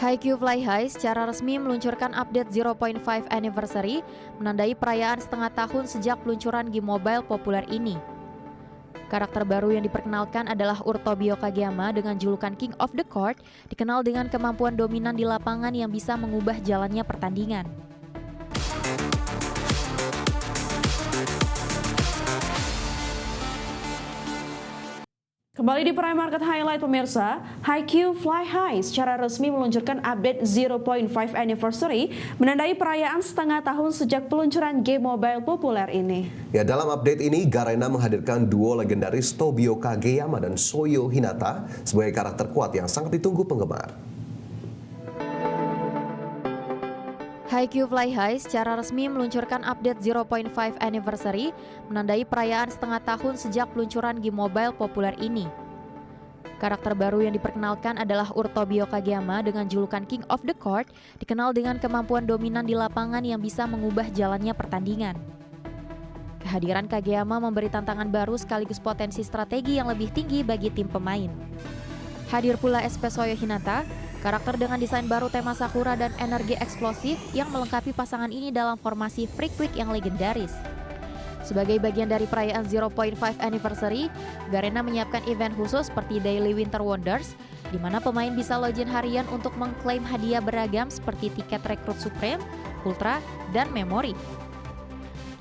Haikyuu Fly High secara resmi meluncurkan update 0.5 Anniversary, menandai perayaan setengah tahun sejak peluncuran game mobile populer ini. Karakter baru yang diperkenalkan adalah Urtobio Kageyama dengan julukan King of the Court, dikenal dengan kemampuan dominan di lapangan yang bisa mengubah jalannya pertandingan. Kembali di Prime Market Highlight pemirsa, Haikyuu Fly High secara resmi meluncurkan update 0.5 Anniversary menandai perayaan setengah tahun sejak peluncuran game mobile populer ini. Ya, dalam update ini Garena menghadirkan duo legendaris Tobio Kageyama dan Soyo Hinata sebagai karakter kuat yang sangat ditunggu penggemar. Haikyuu Fly High secara resmi meluncurkan update 0.5 Anniversary, menandai perayaan setengah tahun sejak peluncuran game mobile populer ini. Karakter baru yang diperkenalkan adalah Urtobio Kageyama dengan julukan King of the Court, dikenal dengan kemampuan dominan di lapangan yang bisa mengubah jalannya pertandingan. Kehadiran Kageyama memberi tantangan baru sekaligus potensi strategi yang lebih tinggi bagi tim pemain. Hadir pula SP Soyo Hinata, karakter dengan desain baru tema Sakura dan energi eksplosif yang melengkapi pasangan ini dalam formasi Freak Week yang legendaris. Sebagai bagian dari perayaan 0.5 Anniversary, Garena menyiapkan event khusus seperti Daily Winter Wonders, di mana pemain bisa login harian untuk mengklaim hadiah beragam seperti tiket rekrut Supreme, Ultra, dan Memory.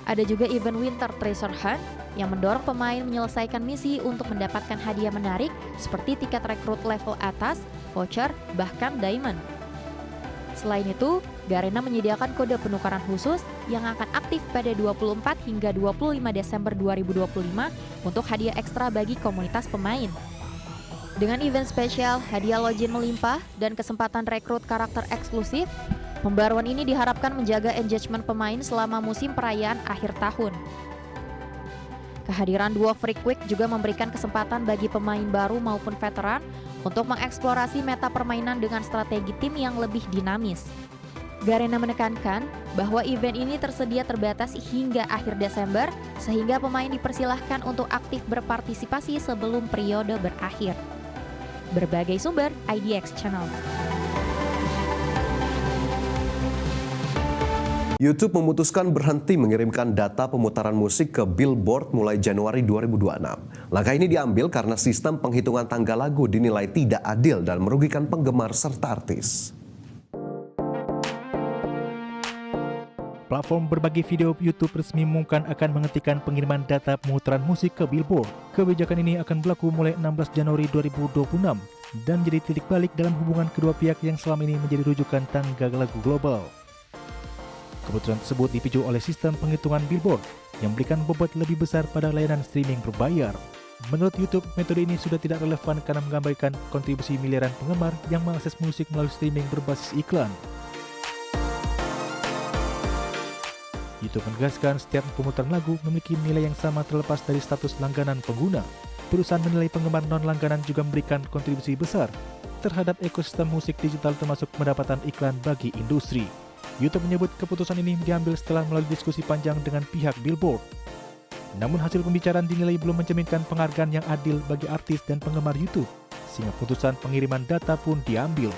Ada juga event Winter Treasure Hunt yang mendorong pemain menyelesaikan misi untuk mendapatkan hadiah menarik seperti tiket rekrut level atas, voucher, bahkan diamond. Selain itu, Garena menyediakan kode penukaran khusus yang akan aktif pada 24 hingga 25 Desember 2025 untuk hadiah ekstra bagi komunitas pemain. Dengan event spesial, hadiah login melimpah, dan kesempatan rekrut karakter eksklusif, pembaruan ini diharapkan menjaga engagement pemain selama musim perayaan akhir tahun. Kehadiran duo Freak Week juga memberikan kesempatan bagi pemain baru maupun veteran untuk mengeksplorasi meta permainan dengan strategi tim yang lebih dinamis. Garena menekankan bahwa event ini tersedia terbatas hingga akhir Desember, sehingga pemain dipersilahkan untuk aktif berpartisipasi sebelum periode berakhir. Berbagai sumber, IDX Channel. YouTube memutuskan berhenti mengirimkan data pemutaran musik ke Billboard mulai Januari 2026. Langkah ini diambil karena sistem penghitungan tanggal lagu dinilai tidak adil dan merugikan penggemar serta artis. Platform berbagi video YouTube resmi mengumumkan akan menghentikan pengiriman data pemutaran musik ke Billboard. Kebijakan ini akan berlaku mulai 16 Januari 2026 dan menjadi titik balik dalam hubungan kedua pihak yang selama ini menjadi rujukan tanggal lagu global. Keputusan tersebut dipicu oleh sistem penghitungan Billboard yang memberikan bobot lebih besar pada layanan streaming berbayar. Menurut YouTube, metode ini sudah tidak relevan karena mengabaikan kontribusi miliaran penggemar yang mengakses musik melalui streaming berbasis iklan. YouTube menegaskan setiap pemutaran lagu memiliki nilai yang sama terlepas dari status langganan pengguna. Perusahaan menilai penggemar non-langganan juga memberikan kontribusi besar terhadap ekosistem musik digital termasuk pendapatan iklan bagi industri. YouTube menyebut keputusan ini diambil setelah melalui diskusi panjang dengan pihak Billboard. Namun hasil pembicaraan dinilai belum mencerminkan penghargaan yang adil bagi artis dan penggemar YouTube, sehingga putusan pengiriman data pun diambil.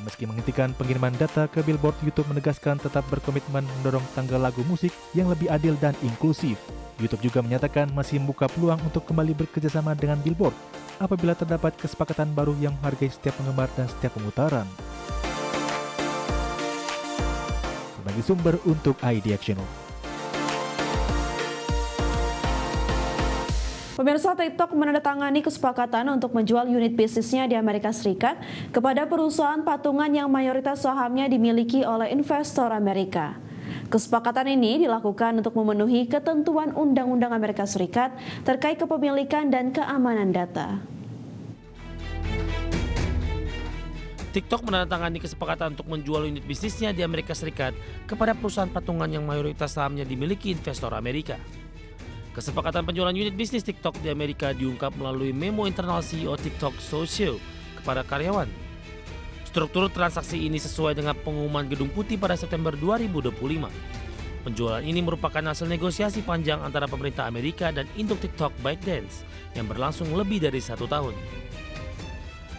Meski menghentikan pengiriman data ke Billboard, YouTube menegaskan tetap berkomitmen mendorong tanggal lagu musik yang lebih adil dan inklusif. YouTube juga menyatakan masih membuka peluang untuk kembali bekerjasama dengan Billboard apabila terdapat kesepakatan baru yang menghargai setiap penggemar dan setiap pemutaran. Berbagai sumber untuk IDX Channel. Pemirsa, TikTok menandatangani kesepakatan untuk menjual unit bisnisnya di Amerika Serikat kepada perusahaan patungan yang mayoritas sahamnya dimiliki oleh investor Amerika. Kesepakatan ini dilakukan untuk memenuhi ketentuan Undang-Undang Amerika Serikat terkait kepemilikan dan keamanan data. TikTok menandatangani kesepakatan untuk menjual unit bisnisnya di Amerika Serikat kepada perusahaan patungan yang mayoritas sahamnya dimiliki investor Amerika. Kesepakatan penjualan unit bisnis TikTok di Amerika diungkap melalui memo internal CEO TikTok Social kepada karyawan. Struktur transaksi ini sesuai dengan pengumuman Gedung Putih pada September 2025. Penjualan ini merupakan hasil negosiasi panjang antara pemerintah Amerika dan induk TikTok ByteDance yang berlangsung lebih dari 1 tahun.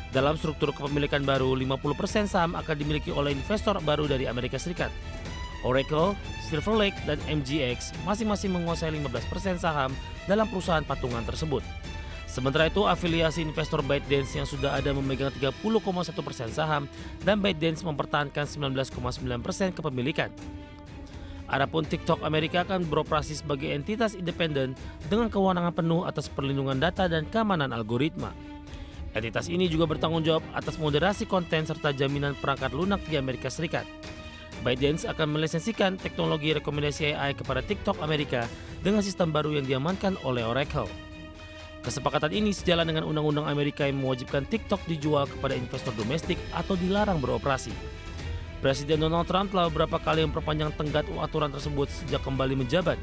Dalam struktur kepemilikan baru, 50% saham akan dimiliki oleh investor baru dari Amerika Serikat. Oracle, Silver Lake, dan MGX masing-masing menguasai 15% saham dalam perusahaan patungan tersebut. Sementara itu, afiliasi investor ByteDance yang sudah ada memegang 30,1% saham dan ByteDance mempertahankan 19,9% kepemilikan. Adapun TikTok Amerika akan beroperasi sebagai entitas independen dengan kewenangan penuh atas perlindungan data dan keamanan algoritma. Entitas ini juga bertanggung jawab atas moderasi konten serta jaminan perangkat lunak di Amerika Serikat. ByteDance akan melisensikan teknologi rekomendasi AI kepada TikTok Amerika dengan sistem baru yang diamankan oleh Oracle. Kesepakatan ini sejalan dengan undang-undang Amerika yang mewajibkan TikTok dijual kepada investor domestik atau dilarang beroperasi. Presiden Donald Trump telah beberapa kali memperpanjang tenggat aturan tersebut sejak kembali menjabat.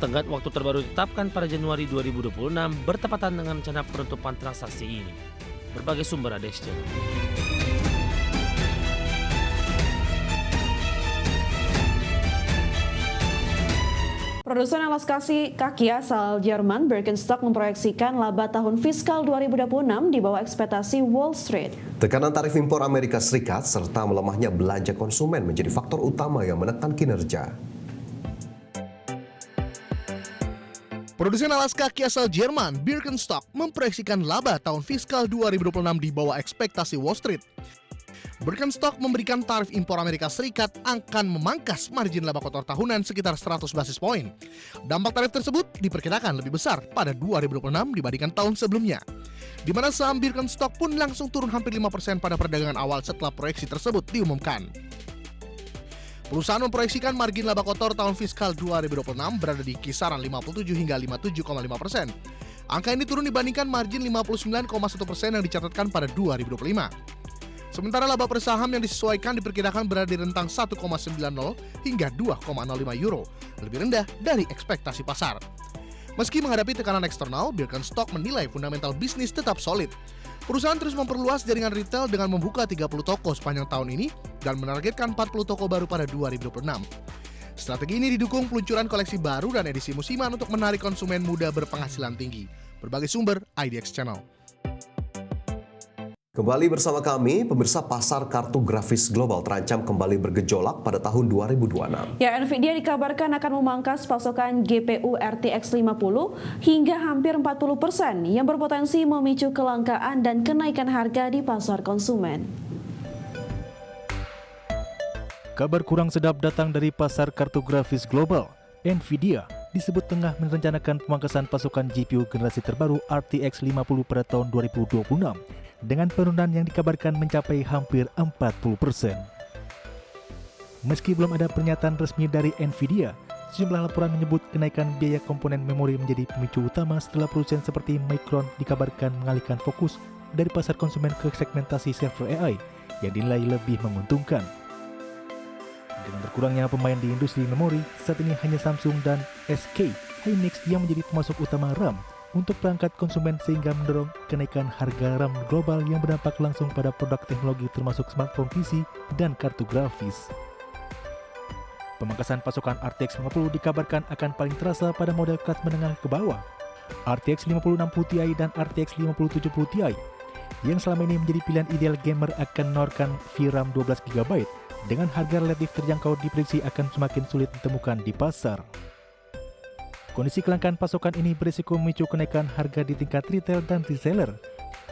Tenggat waktu terbaru ditetapkan pada Januari 2026 bertepatan dengan rencana penutupan transaksi ini. Berbagai sumber ada exchange. Produsen alas kaki asal Jerman Birkenstock memproyeksikan laba tahun fiskal 2026 di bawah ekspektasi Wall Street. Tekanan tarif impor Amerika Serikat serta melemahnya belanja konsumen menjadi faktor utama yang menekan kinerja. Produsen alas kaki asal Jerman, Birkenstock, memproyeksikan laba tahun fiskal 2026 di bawah ekspektasi Wall Street. Birkenstock memberikan tarif impor Amerika Serikat akan memangkas margin laba kotor tahunan sekitar 100 basis poin. Dampak tarif tersebut diperkirakan lebih besar pada 2026 dibandingkan tahun sebelumnya, di mana saham Birkenstock pun langsung turun hampir 5% pada perdagangan awal setelah proyeksi tersebut diumumkan. Perusahaan memproyeksikan margin laba kotor tahun fiskal 2026 berada di kisaran 57 hingga 57,5%. Angka ini turun dibandingkan margin 59,1% yang dicatatkan pada 2025. Sementara laba per saham yang disesuaikan diperkirakan berada di rentang 1,90 hingga 2,05 euro, lebih rendah dari ekspektasi pasar. Meski menghadapi tekanan eksternal, Birkenstock menilai fundamental bisnis tetap solid. Perusahaan terus memperluas jaringan retail dengan membuka 30 toko sepanjang tahun ini dan menargetkan 40 toko baru pada 2026. Strategi ini didukung peluncuran koleksi baru dan edisi musiman untuk menarik konsumen muda berpenghasilan tinggi. Berbagai sumber, IDX Channel. Kembali bersama kami, pemirsa, pasar kartu grafis global terancam kembali bergejolak pada tahun 2026. Ya, Nvidia dikabarkan akan memangkas pasokan GPU RTX 50 hingga hampir 40% yang berpotensi memicu kelangkaan dan kenaikan harga di pasar konsumen. Kabar kurang sedap datang dari pasar kartu grafis global. Nvidia disebut tengah merencanakan pemangkasan pasokan GPU generasi terbaru RTX 50 pada tahun 2026 dengan penurunan yang dikabarkan mencapai hampir 40%. Meski belum ada pernyataan resmi dari Nvidia, sejumlah laporan menyebut kenaikan biaya komponen memori menjadi pemicu utama setelah perusahaan seperti Micron dikabarkan mengalihkan fokus dari pasar konsumen ke segmentasi server AI yang dinilai lebih menguntungkan. Dengan berkurangnya pemain di industri memori, saat ini hanya Samsung dan SK Hynix yang menjadi pemasok utama RAM untuk perangkat konsumen sehingga mendorong kenaikan harga RAM global yang berdampak langsung pada produk teknologi termasuk smartphone PC dan kartu grafis. Pemangkasan pasokan RTX 50 dikabarkan akan paling terasa pada model kelas menengah ke bawah, RTX 5060 Ti dan RTX 5070 Ti, yang selama ini menjadi pilihan ideal gamer akan menawarkan VRAM 12GB dengan harga relatif terjangkau diprediksi akan semakin sulit ditemukan di pasar. Kondisi kelangkaan pasokan ini berisiko memicu kenaikan harga di tingkat retail dan reseller,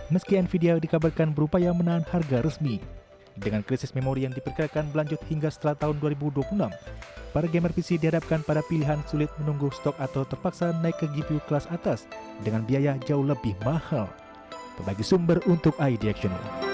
meski Nvidia dikabarkan berupaya menahan harga resmi. Dengan krisis memori yang diperkirakan berlanjut hingga setelah tahun 2026, para gamer PC dihadapkan pada pilihan sulit menunggu stok atau terpaksa naik ke GPU kelas atas dengan biaya jauh lebih mahal. Berbagi sumber untuk IDX Channel.